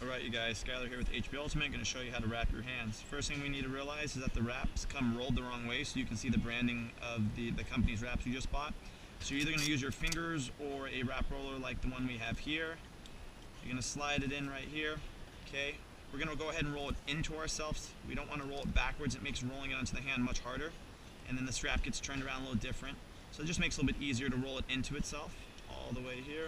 Alright you guys, Skylar here with HB Ultimate, going to show you how to wrap your hands. First thing we need to realize is that the wraps come rolled the wrong way, so you can see the branding of the company's wraps you just bought. So you're either going to use your fingers or a wrap roller like the one we have here. You're going to slide it in right here. Okay, we're going to go ahead and roll it into ourselves. We don't want to roll it backwards, it makes rolling it onto the hand much harder. And then the strap gets turned around a little different. So it just makes it a little bit easier to roll it into itself, all the way here.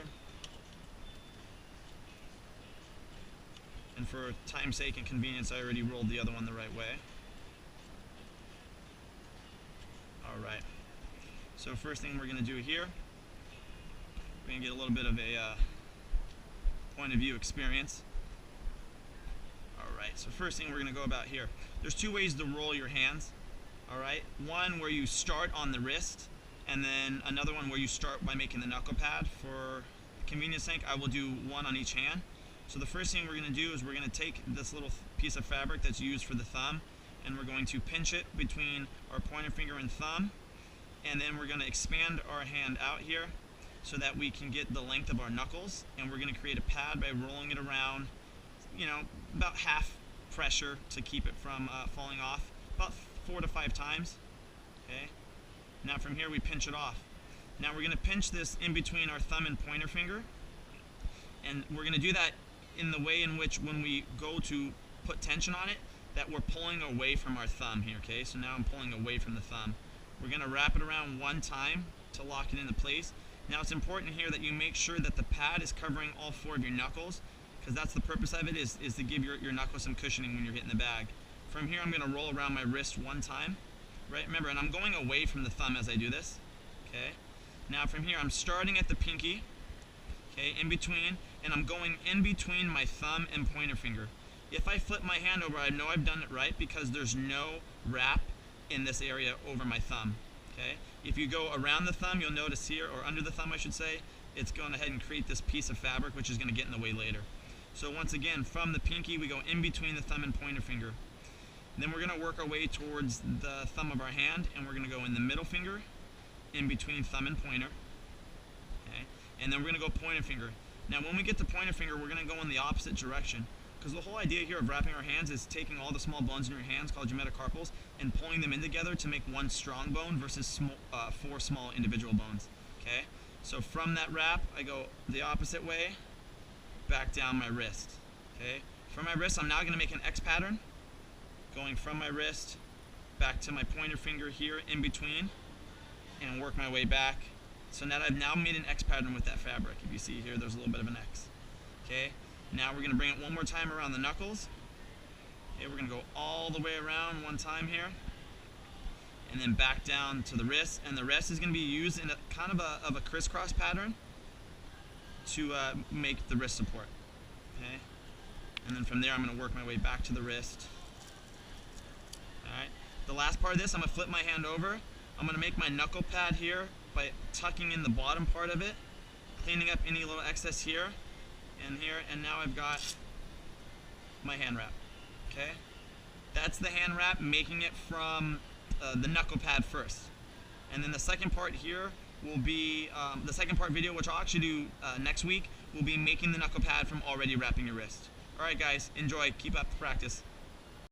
And for time's sake and convenience, I already rolled the other one the right way. Alright, so first thing we're going to do here, we're going to get a little bit of a point of view experience. Alright, so first thing we're going to go about here, there's two ways to roll your hands. Alright, one where you start on the wrist, and then another one where you start by making the knuckle pad. For convenience sake, I will do one on each hand. So the first thing we're going to do is we're going to take this little piece of fabric that's used for the thumb, and we're going to pinch it between our pointer finger and thumb, and then we're going to expand our hand out here so that we can get the length of our knuckles, and we're going to create a pad by rolling it around, you know, about half pressure to keep it from falling off, about 4 to 5 times. Okay. Now from here we pinch it off. Now we're going to pinch this in between our thumb and pointer finger, and we're going to do that in the way in which when we go to put tension on it, that we're pulling away from our thumb here, okay? So now I'm pulling away from the thumb. We're going to wrap it around one time to lock it into place. Now it's important here that you make sure that the pad is covering all 4 of your knuckles, because that's the purpose of it, is to give your knuckles some cushioning when you're hitting the bag. From here I'm going to roll around my wrist one time, right? Remember, and I'm going away from the thumb as I do this, okay? Now from here I'm starting at the pinky, okay, in between, and I'm going in between my thumb and pointer finger. If I flip my hand over, I know I've done it right because there's no wrap in this area over my thumb. Okay? If you go around the thumb, you'll notice here, or under the thumb I should say, it's going ahead and create this piece of fabric which is going to get in the way later. So once again, from the pinky we go in between the thumb and pointer finger. And then we're going to work our way towards the thumb of our hand, and we're going to go in the middle finger, in between thumb and pointer. Okay? And then we're going to go pointer finger. Now when we get to pointer finger, we're going to go in the opposite direction, because the whole idea here of wrapping our hands is taking all the small bones in your hands, called your metacarpals, and pulling them in together to make one strong bone versus 4 small individual bones. Okay? So from that wrap, I go the opposite way, back down my wrist. Okay? From my wrist, I'm now going to make an X pattern, going from my wrist back to my pointer finger here in between, and work my way back. So now I've now made an X pattern with that fabric. If you see here, there's a little bit of an X. Okay? Now we're going to bring it one more time around the knuckles. Okay, we're going to go all the way around one time here, and then back down to the wrist. And the rest is going to be used in a kind of a crisscross pattern to make the wrist support. Okay? And then from there, I'm going to work my way back to the wrist. Alright? The last part of this, I'm going to flip my hand over. I'm going to make my knuckle pad here by tucking in the bottom part of it, cleaning up any little excess here and here, and now I've got my hand wrap. Okay? That's the hand wrap, making it from the knuckle pad first. And then the second part here will be, the second part video, which I'll actually do next week, will be making the knuckle pad from already wrapping your wrist. Alright guys, enjoy, keep up the practice.